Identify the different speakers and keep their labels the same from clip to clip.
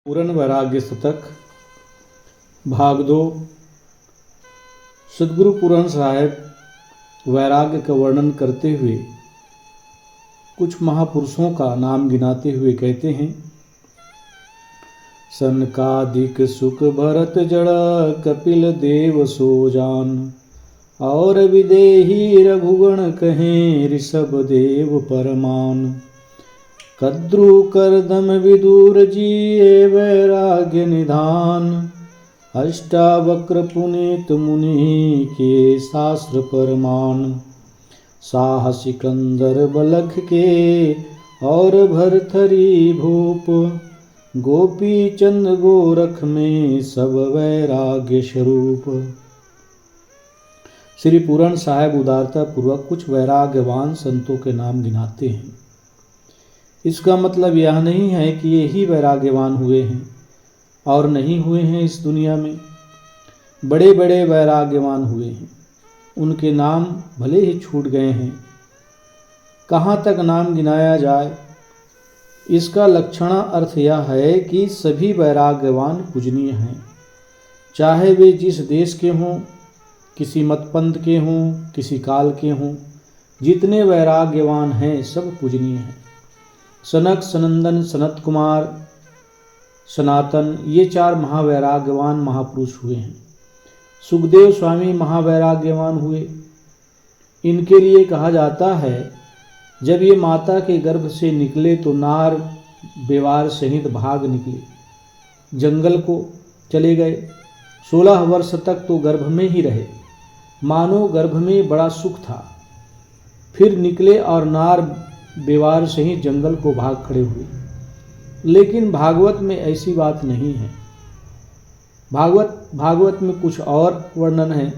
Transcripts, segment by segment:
Speaker 1: पूर्ण वैराग्य शतक भाग 2। सदगुरु पूरण साहेब वैराग्य का वर्णन करते हुए कुछ महापुरुषों का नाम गिनाते हुए कहते हैं। सनकादिक सुख भरत जड़ कपिल देव सो जान, और विदेही रघुगण कहें ऋषभ देव परमान। कद्रु करदम विदुर जिये वैराग्य निधान, अष्टावक्र पुनीत मुनि के शास्त्र परमान। साह सिकंदर बलख के और भरथरी भूप, गोपी चंद गोरख में सब वैराग्य स्वरूप। श्री पूरण साहेब उदारता पूर्वक कुछ वैराग्यवान संतों के नाम गिनाते हैं। इसका मतलब यह नहीं है कि ये ही वैराग्यवान हुए हैं और नहीं हुए हैं। इस दुनिया में बड़े बड़े वैराग्यवान हुए हैं, उनके नाम भले ही छूट गए हैं। कहाँ तक नाम गिनाया जाए, इसका लक्षण अर्थ यह है कि सभी वैराग्यवान पूजनीय हैं, चाहे वे जिस देश के हों, किसी मतपंथ के हों, किसी काल के हों। जितने वैराग्यवान हैं सब पूजनीय हैं। सनक, सनंदन, सनत कुमार, सनातन, ये 4 महावैराग्यवान महापुरुष हुए हैं। सुखदेव स्वामी महावैराग्यवान हुए। इनके लिए कहा जाता है, जब ये माता के गर्भ से निकले तो नार बेवार सहित भाग निकले, जंगल को चले गए। 16 वर्ष तक तो गर्भ में ही रहे, मानो गर्भ में बड़ा सुख था। फिर निकले और नार बेवार सहित जंगल को भाग खड़े हुए। लेकिन भागवत में ऐसी बात नहीं है। भागवत में कुछ और वर्णन है।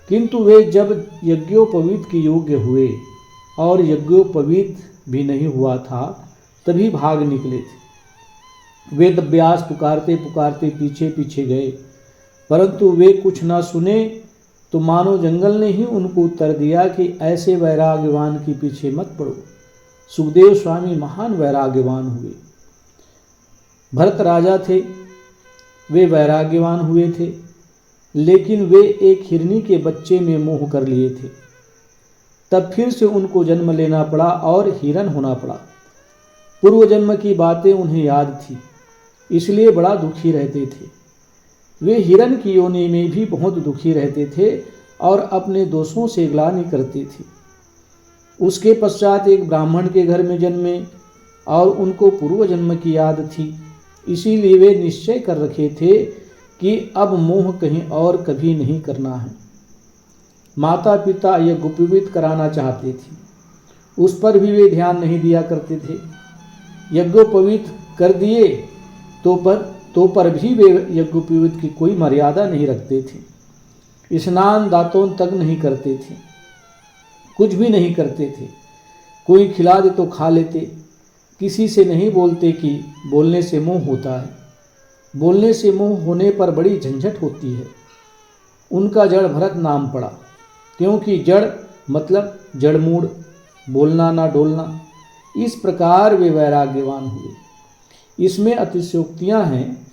Speaker 1: किंतु वे जब यज्ञोपवीत के योग्य हुए और यज्ञोपवीत भी नहीं हुआ था, तभी भाग निकले थे। वेद व्यास पुकारते पुकारते पीछे पीछे गए, परंतु वे कुछ ना सुने तो मानो जंगल ने ही उनको उत्तर दिया कि ऐसे वैराग्यवान के पीछे मत पड़ो। सुखदेव स्वामी महान वैराग्यवान हुए। भरत राजा थे, वे वैराग्यवान हुए थे, लेकिन वे एक हिरनी के बच्चे में मोह कर लिए थे। तब फिर से उनको जन्म लेना पड़ा और हिरन होना पड़ा। पूर्व जन्म की बातें उन्हें याद थी, इसलिए बड़ा दुखी रहते थे। वे हिरन की योनि में भी बहुत दुखी रहते थे और अपने दोषों से ग्लानि करते थे। उसके पश्चात एक ब्राह्मण के घर में जन्मे और उनको पूर्व जन्म की याद थी, इसीलिए वे निश्चय कर रखे थे कि अब मोह कहीं और कभी नहीं करना है। माता पिता यह गुप्तवित कराना चाहते थे, उस पर भी वे ध्यान नहीं दिया करते थे। यज्ञोपवीत कर दिए तो पर भी वे यज्ञोपवीत की कोई मर्यादा नहीं रखते थे। स्नान दातों तक नहीं करते थे, कुछ भी नहीं करते थे। कोई खिला दे तो खा लेते। किसी से नहीं बोलते कि बोलने से मोह होता है। बोलने से मोह होने पर बड़ी झंझट होती है। उनका जड़ भरत नाम पड़ा, क्योंकि जड़ मतलब जड़मूड़, बोलना ना डोलना। इस प्रकार वे वैराग्यवान हुए। इसमें अतिशयोक्तियाँ हैं।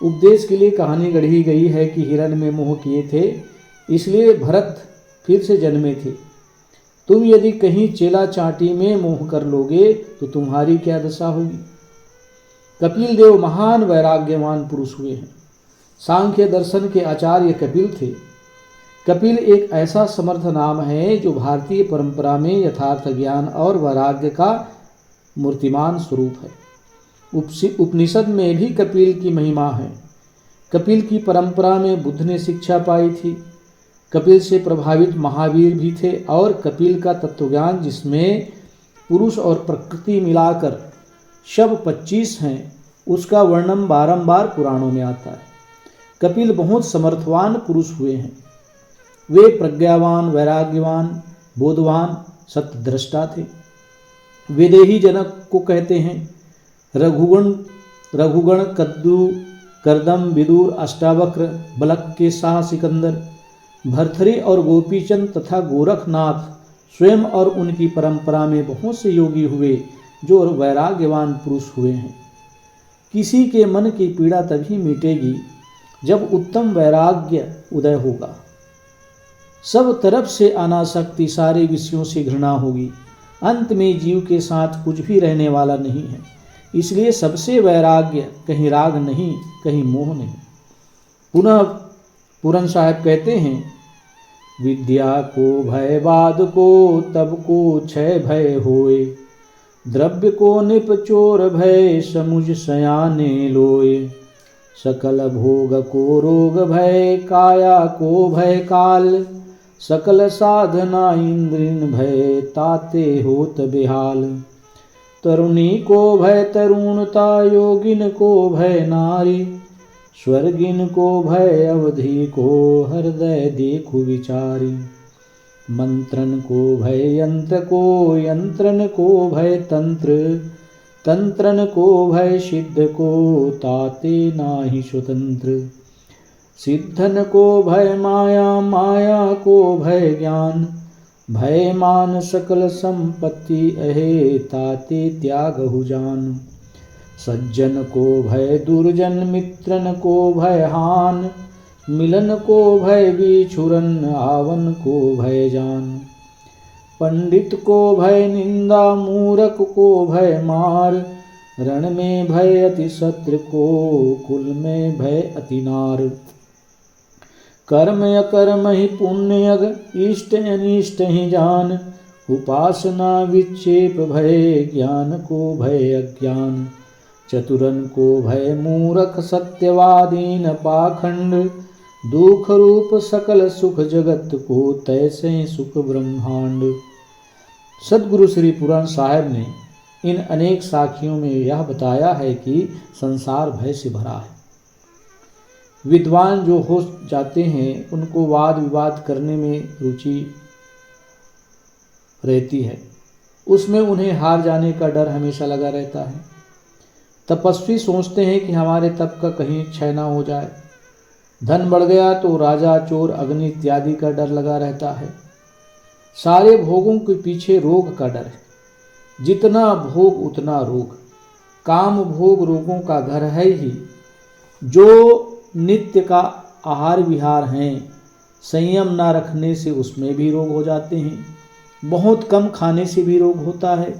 Speaker 1: उपदेश के लिए कहानी गढ़ी गई है कि हिरण में मोह किए थे, इसलिए भरत फिर से जन्मे थे। तुम यदि कहीं चेला चाटी में मोह कर लोगे तो तुम्हारी क्या दशा होगी। कपिल देव महान वैराग्यवान पुरुष हुए हैं। सांख्य दर्शन के आचार्य कपिल थे। कपिल एक ऐसा समर्थ नाम है जो भारतीय परंपरा में यथार्थ ज्ञान और वैराग्य का मूर्तिमान स्वरूप है। उपनिषद में भी कपिल की महिमा है। कपिल की परंपरा में बुद्ध ने शिक्षा पाई थी। कपिल से प्रभावित महावीर भी थे और कपिल का तत्वज्ञान, जिसमें पुरुष और प्रकृति मिलाकर शब 25 हैं, उसका वर्णन बारंबार पुराणों में आता है। कपिल बहुत समर्थवान पुरुष हुए हैं। वे प्रज्ञावान, वैराग्यवान, बोधवान, सत्यद्रष्टा थे। विदेही जनक को कहते हैं। रघुगण, कद्रु, करदम, विदुर, अष्टावक्र, बलक के शाह सिकंदर, भरथरी और गोपीचंद तथा गोरखनाथ स्वयं और उनकी परंपरा में बहुत से योगी हुए जो वैराग्यवान पुरुष हुए हैं। किसी के मन की पीड़ा तभी मिटेगी जब उत्तम वैराग्य उदय होगा। सब तरफ से अनासक्ति, सारे विषयों से घृणा होगी। अंत में जीव के साथ कुछ भी रहने वाला नहीं है। इसलिए सबसे वैराग्य, कहीं राग नहीं, कहीं मोह नहीं। पुनः पूरन साहब कहते हैं, विद्या को भय बाद को, तब को क्षय भय होए। द्रव्य को निप चोर भय, समुझ सयाने लोए। सकल भोग को रोग भय, काया को भय काल। सकल साधना इंद्रिन भय, ताते होत बेहाल। तरुणी को भय तरुणता, योगिन को भय नारी। स्वर्गिन को भय अवधि को, हृदय देखु विचारी। मंत्रन को भय यंत्र को, यंत्रन को भय तंत्र। तंत्रन को भय सिद्ध को, ताते नाहि स्वतंत्र। सिद्धन को भय माया, माया को भय ज्ञान। भय मान सकल संपत्ति, अहे ताते त्यागहु जान। सज्जन को भय दुर्जन, मित्रन को भय हान। मिलन को भय बिछुरन, आवन को भय जान। पंडित को भय निंदा, मूरख को भय मार। रण में भय अति शत्रु को, कुल में भय अति नार। कर्म अकर्म ही पुण्य, इष्ट अनिष्ट ही जान। उपासना विक्षेप भय, ज्ञान को भय अज्ञान। चतुरन को भय मूरख, सत्यवादीन पाखंड। दुख रूप सकल सुख जगत को, तैसे सुख ब्रह्मांड। सद्गुरु श्री पुराण साहब ने इन अनेक साखियों में यह बताया है कि संसार भय से भरा है। विद्वान जो हो जाते हैं उनको वाद विवाद करने में रुचि रहती है, उसमें उन्हें हार जाने का डर हमेशा लगा रहता है। तपस्वी सोचते हैं कि हमारे तप का कहीं क्षय ना हो जाए। धन बढ़ गया तो राजा, चोर, अग्नि इत्यादि का डर लगा रहता है। सारे भोगों के पीछे रोग का डर है। जितना भोग उतना रोग। काम भोग रोगों का घर है ही। जो नित्य का आहार विहार हैं, संयम ना रखने से उसमें भी रोग हो जाते हैं। बहुत कम खाने से भी रोग होता है,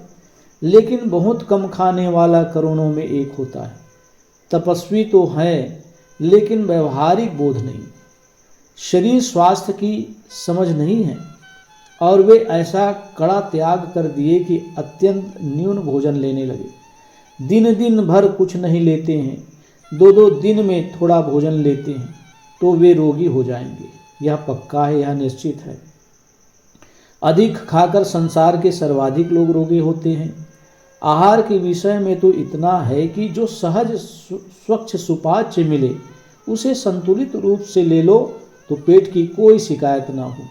Speaker 1: लेकिन बहुत कम खाने वाला करोड़ों में एक होता है। तपस्वी तो है लेकिन व्यवहारिक बोध नहीं, शरीर स्वास्थ्य की समझ नहीं है, और वे ऐसा कड़ा त्याग कर दिए कि अत्यंत न्यून भोजन लेने लगे। दिन दिन भर कुछ नहीं लेते हैं, दो दो दिन में थोड़ा भोजन लेते हैं, तो वे रोगी हो जाएंगे। यह पक्का है, यह निश्चित है। अधिक खाकर संसार के सर्वाधिक लोग रोगी होते हैं। आहार के विषय में तो इतना है कि जो सहज स्वच्छ सुपाच्य मिले उसे संतुलित रूप से ले लो तो पेट की कोई शिकायत ना होगी,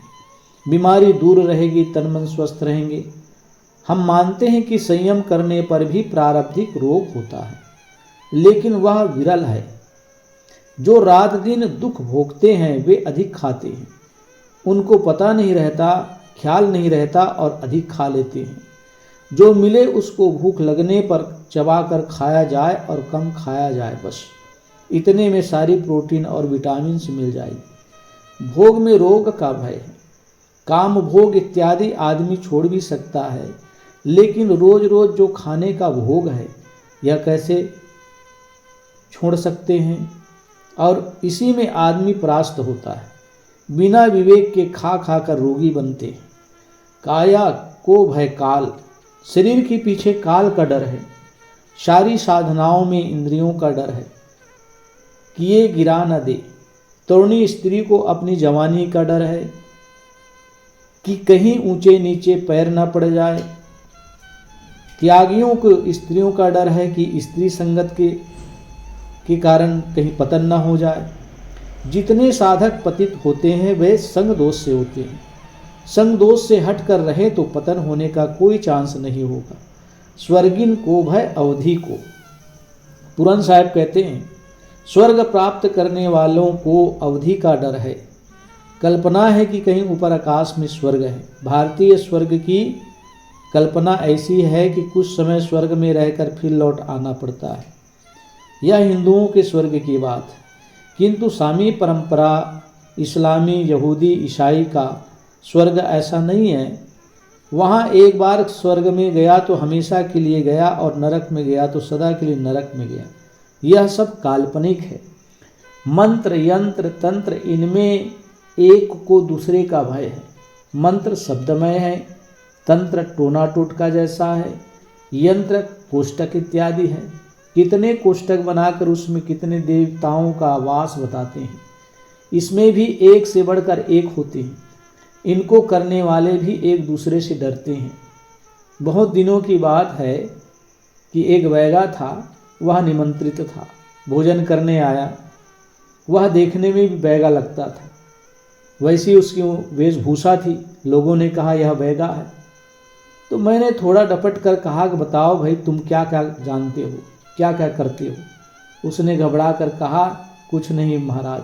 Speaker 1: बीमारी दूर रहेगी, तन मन स्वस्थ रहेंगे। हम मानते हैं कि संयम करने पर भी प्रारब्धिक रोग होता है, लेकिन वह विरल है। जो रात दिन दुख भोगते हैं वे अधिक खाते हैं, उनको पता नहीं रहता, ख्याल नहीं रहता और अधिक खा लेते हैं। जो मिले उसको भूख लगने पर चबा कर खाया जाए और कम खाया जाए, बस इतने में सारी प्रोटीन और विटामिन से मिल जाएगी। भोग में रोग का भय है। काम भोग इत्यादि आदमी छोड़ भी सकता है, लेकिन रोज रोज जो खाने का भोग है यह कैसे छोड़ सकते हैं? और इसी में आदमी परास्त होता है। बिना विवेक के खा खा कर रोगी बनते हैं। काया को भय काल, शरीर के पीछे काल का डर है। सारी साधनाओं में इंद्रियों का डर है, किए गिरा न दे। तरुणी स्त्री को अपनी जवानी का डर है कि कहीं ऊंचे नीचे पैर न पड़ जाए। त्यागियों को स्त्रियों का डर है कि स्त्री संगत के कारण कहीं पतन न हो जाए। जितने साधक पतित होते हैं वे संग दोष से होते हैं। संग दोष से हट कर रहे तो पतन होने का कोई चांस नहीं होगा। स्वर्गिन को भय अवधि को। पुरन साहब कहते हैं, स्वर्ग प्राप्त करने वालों को अवधि का डर है। कल्पना है कि कहीं ऊपर आकाश में स्वर्ग है। भारतीय स्वर्ग की कल्पना ऐसी है कि कुछ समय स्वर्ग में रहकर फिर लौट आना पड़ता है। यह हिंदुओं के स्वर्ग की बात है, किंतु सामी परंपरा इस्लामी, यहूदी, ईसाई का स्वर्ग ऐसा नहीं है। वहाँ एक बार स्वर्ग में गया तो हमेशा के लिए गया और नरक में गया तो सदा के लिए नरक में गया। यह सब काल्पनिक है। मंत्र, यंत्र, तंत्र, इनमें एक को दूसरे का भय है। मंत्र शब्दमय है, तंत्र टोना टोटका जैसा है, यंत्र कोष्टक इत्यादि है। कितने कोष्टक बनाकर उसमें कितने देवताओं का वास बताते हैं। इसमें भी एक से बढ़कर एक होते हैं। इनको करने वाले भी एक दूसरे से डरते हैं। बहुत दिनों की बात है कि एक बैगा था, वह निमंत्रित था, भोजन करने आया। वह देखने में भी बैगा लगता था, वैसी उसकी वेशभूषा थी। लोगों ने कहा यह बैगा है। तो मैंने थोड़ा डपट कर कहा कि बताओ भाई, तुम क्या क्या जानते हो, क्या क्या करते हो। उसने घबरा कर कहा, कुछ नहीं महाराज,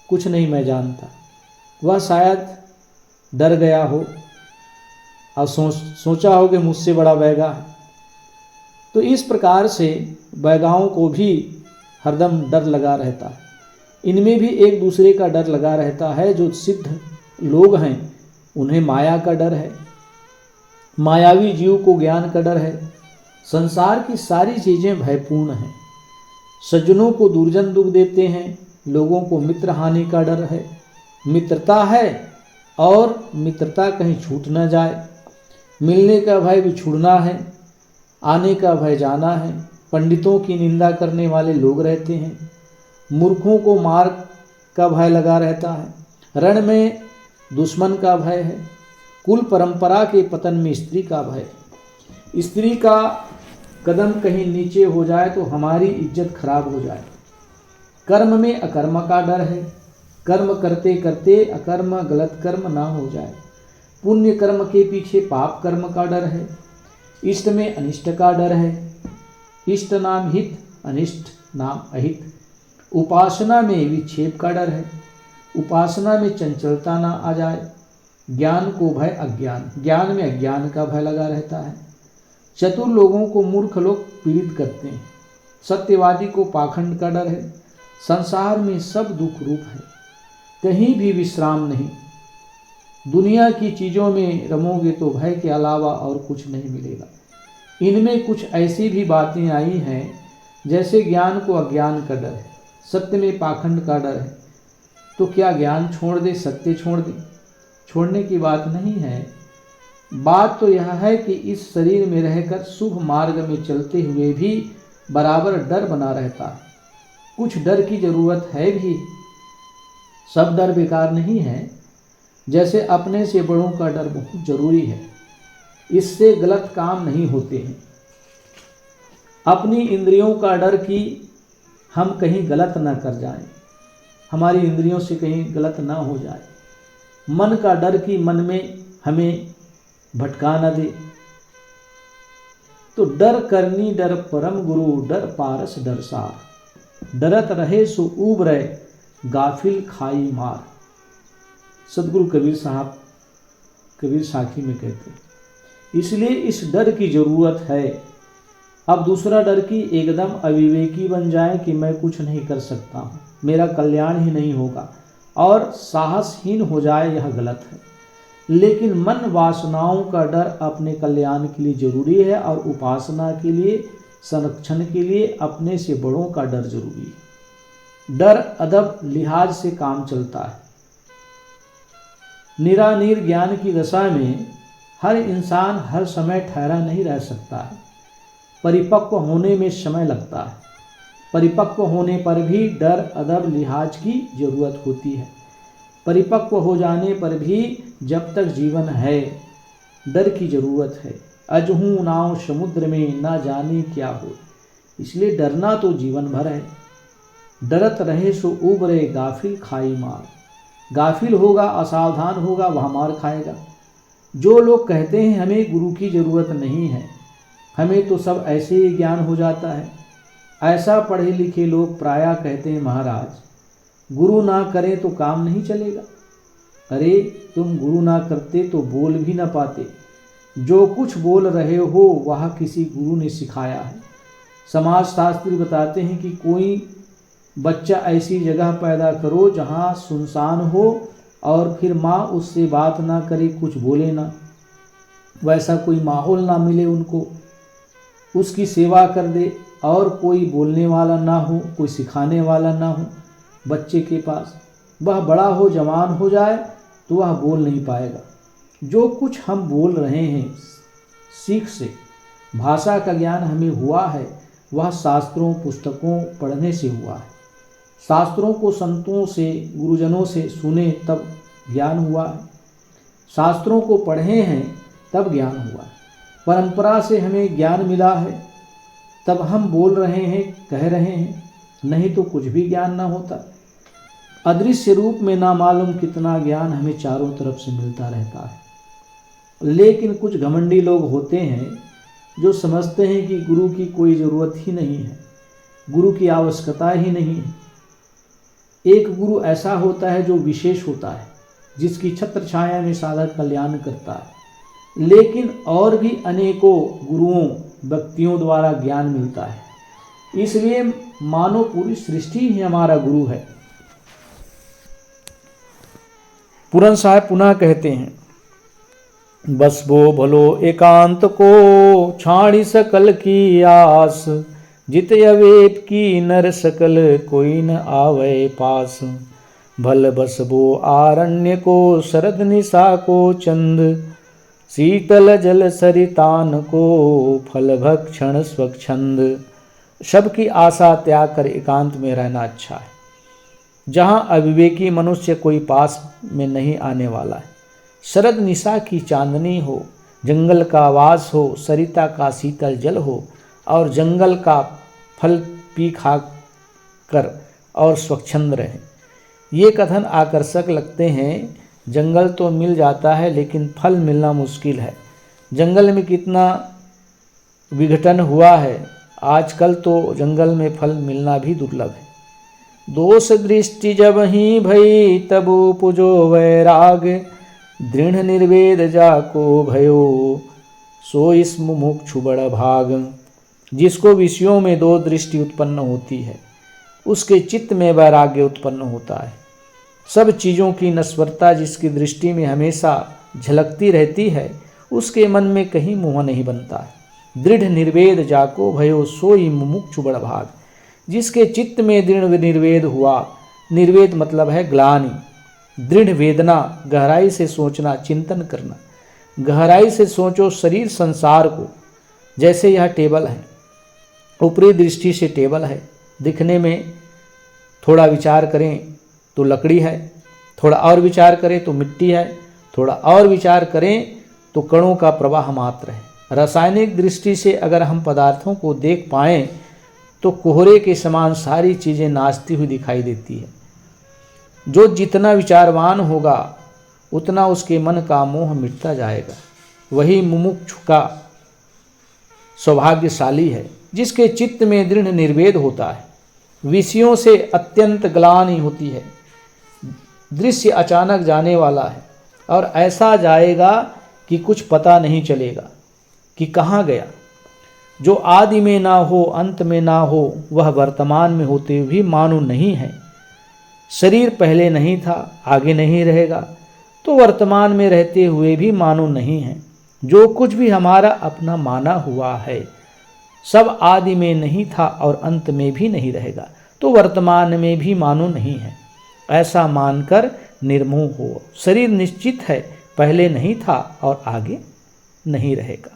Speaker 1: कुछ नहीं मैं जानता। वह शायद डर गया हो और सोचा हो कि मुझसे बड़ा बैगा है। तो इस प्रकार से बैगाओं को भी हरदम डर लगा रहता है। इनमें भी एक दूसरे का डर लगा रहता है। जो सिद्ध लोग हैं उन्हें माया का डर है, मायावी जीव को ज्ञान का डर है। संसार की सारी चीज़ें भयपूर्ण हैं। सज्जनों को दुर्जन दुख देते हैं, लोगों को मित्र हानि का डर है। मित्रता है और मित्रता कहीं छूट न जाए। मिलने का भय बिछुड़ना है, आने का भय जाना है। पंडितों की निंदा करने वाले लोग रहते हैं। मूर्खों को मार का भय लगा रहता है। रण में दुश्मन का भय है। कुल परंपरा के पतन में स्त्री का भय है। स्त्री का कदम कहीं नीचे हो जाए तो हमारी इज्जत खराब हो जाए। कर्म में अकर्म का डर है। कर्म करते करते अकर्म, गलत कर्म ना हो जाए। पुण्य कर्म के पीछे पाप कर्म का डर है। इष्ट में अनिष्ट का डर है। इष्ट नाम हित, अनिष्ट नाम अहित। उपासना में विक्षेप का डर है। उपासना में चंचलता ना आ जाए। ज्ञान को भय अज्ञान, ज्ञान में अज्ञान का भय लगा रहता है। चतुर लोगों को मूर्ख लोग पीड़ित करते हैं। सत्यवादी को पाखंड का डर है। संसार में सब दुख रूप है, कहीं भी विश्राम नहीं। दुनिया की चीज़ों में रमोगे तो भय के अलावा और कुछ नहीं मिलेगा। इनमें कुछ ऐसी भी बातें आई हैं जैसे ज्ञान को अज्ञान का डर है, सत्य में पाखंड का डर है। तो क्या ज्ञान छोड़ दे, सत्य छोड़ दे? छोड़ने की बात नहीं है। बात तो यह है कि इस शरीर में रहकर शुभ मार्ग में चलते हुए भी बराबर डर बना रहता है। कुछ डर की जरूरत है भी, सब डर बेकार नहीं है। जैसे अपने से बड़ों का डर बहुत जरूरी है, इससे गलत काम नहीं होते हैं। अपनी इंद्रियों का डर कि हम कहीं गलत ना कर जाएं, हमारी इंद्रियों से कहीं गलत ना हो जाए। मन का डर कि मन में हमें भटका न दे। तो डर करनी डर परम गुरु, डर पारस डर सार। डरत रहे सो ऊब रहे, गाफिल खाई मार। सदगुरु कबीर साहब कबीर साखी में कहते हैं। इसलिए इस डर की जरूरत है। अब दूसरा डर कि एकदम अविवेकी बन जाए कि मैं कुछ नहीं कर सकता हूँ, मेरा कल्याण ही नहीं होगा, और साहसहीन हो जाए, यह गलत है। लेकिन मन वासनाओं का डर अपने कल्याण के लिए जरूरी है, और उपासना के लिए, संरक्षण के लिए अपने से बड़ों का डर जरूरी है। डर अदब लिहाज से काम चलता है। निरानीर ज्ञान की दशा में हर इंसान हर समय ठहरा नहीं रह सकता है। परिपक्व होने में समय लगता है। परिपक्व होने पर भी डर अदब लिहाज की जरूरत होती है। परिपक्व हो जाने पर भी जब तक जीवन है डर की जरूरत है। अजहूं नाव समुद्र में ना जाने क्या हो, इसलिए डरना तो जीवन भर है। डरत रहे सो उबरे, गाफिल खाई मार। गाफिल होगा, असावधान होगा, वह मार खाएगा। जो लोग कहते हैं हमें गुरु की जरूरत नहीं है, हमें तो सब ऐसे ही ज्ञान हो जाता है, ऐसा पढ़े लिखे लोग प्रायः कहते हैं महाराज गुरु ना करें तो काम नहीं चलेगा। अरे तुम गुरु ना करते तो बोल भी ना पाते। जो कुछ बोल रहे हो वह किसी गुरु ने सिखाया है। समाजशास्त्री बताते हैं कि कोई बच्चा ऐसी जगह पैदा करो जहाँ सुनसान हो और फिर माँ उससे बात ना करे, कुछ बोले ना, वैसा कोई माहौल ना मिले उनको, उसकी सेवा कर दे और कोई बोलने वाला ना हो, कोई सिखाने वाला ना हो बच्चे के पास। वह बड़ा हो, जवान हो जाए तो वह बोल नहीं पाएगा। जो कुछ हम बोल रहे हैं सीख से, भाषा का ज्ञान हमें हुआ है, वह शास्त्रों पुस्तकों पढ़ने से हुआ है। शास्त्रों को संतों से, गुरुजनों से सुने तब ज्ञान हुआ है। शास्त्रों को पढ़े हैं तब ज्ञान हुआ है। परंपरा से हमें ज्ञान मिला है तब हम बोल रहे हैं, कह रहे हैं, नहीं तो कुछ भी ज्ञान ना होता। अदृश्य रूप में ना मालूम कितना ज्ञान हमें चारों तरफ से मिलता रहता है। लेकिन कुछ घमंडी लोग होते हैं जो समझते हैं कि गुरु की कोई ज़रूरत ही नहीं है, गुरु की आवश्यकता ही नहीं है। एक गुरु ऐसा होता है जो विशेष होता है, जिसकी छत्र छाया में साधक कल्याण करता है। लेकिन और भी अनेकों गुरुओं, व्यक्तियों द्वारा ज्ञान मिलता है। इसलिए मानो पूरी सृष्टि ही हमारा गुरु है। पूरन साहब पुनः कहते हैं, बस वो भलो एकांत को छाड़ी सकल की आस, जित अवेप की नर सकल कोई न आवे पास। भल बस वो आरण्य को शरद निशा को चंद, शीतल जल सरितान को फल भक्षण स्वच्छंद। सबकी आशा त्याग कर एकांत में रहना अच्छा है, जहाँ अविवेकी मनुष्य कोई पास में नहीं आने वाला है। शरद निशा की चांदनी हो, जंगल का वास हो, सरिता का शीतल जल हो और जंगल का फल पी खा कर और स्वच्छंद रहे। ये कथन आकर्षक लगते हैं। जंगल तो मिल जाता है लेकिन फल मिलना मुश्किल है। जंगल में कितना विघटन हुआ है, आजकल तो जंगल में फल मिलना भी दुर्लभ है। दोष दृष्टि जब ही भई तब पुजो वैराग, दृढ़ निर्वेद जाको भयो सो इस मुमुक्षु बड़ भाग। जिसको विषयों में दो दृष्टि उत्पन्न होती है, उसके चित्त में वैराग्य उत्पन्न होता है। सब चीज़ों की नश्वरता जिसकी दृष्टि में हमेशा झलकती रहती है, उसके मन में कहीं मोह नहीं बनता है। दृढ़ निर्वेद जाको भयो सोई मुमुक्षु बड़ भाग। जिसके चित्त में दृढ़ निर्वेद हुआ, निर्वेद मतलब है ग्लानि, दृढ़ वेदना, गहराई से सोचना, चिंतन करना। गहराई से सोचो शरीर संसार को। जैसे यह टेबल है, ऊपरी दृष्टि से टेबल है, दिखने में थोड़ा विचार करें तो लकड़ी है, थोड़ा और विचार करें तो मिट्टी है, थोड़ा और विचार करें तो कणों का प्रवाह मात्र है। रासायनिक दृष्टि से अगर हम पदार्थों को देख पाएं तो कोहरे के समान सारी चीज़ें नाचती हुई दिखाई देती है। जो जितना विचारवान होगा उतना उसके मन का मोह मिटता जाएगा। वही मुमुक्षु का सौभाग्यशाली है, जिसके चित्त में दृढ़ निर्वेद होता है। विषयों से अत्यंत ग्लानि होती है। दृश्य अचानक जाने वाला है और ऐसा जाएगा कि कुछ पता नहीं चलेगा कि कहाँ गया। जो आदि में ना हो, अंत में ना हो, वह वर्तमान में होते हुए भी मानो नहीं है। शरीर पहले नहीं था, आगे नहीं रहेगा, तो वर्तमान में रहते हुए भी मानो नहीं है। जो कुछ भी हमारा अपना माना हुआ है, सब आदि में नहीं था और अंत में भी नहीं रहेगा, तो वर्तमान में भी मानो नहीं है। ऐसा मानकर निर्मोह हो। शरीर निश्चित है, पहले नहीं था और आगे नहीं रहेगा।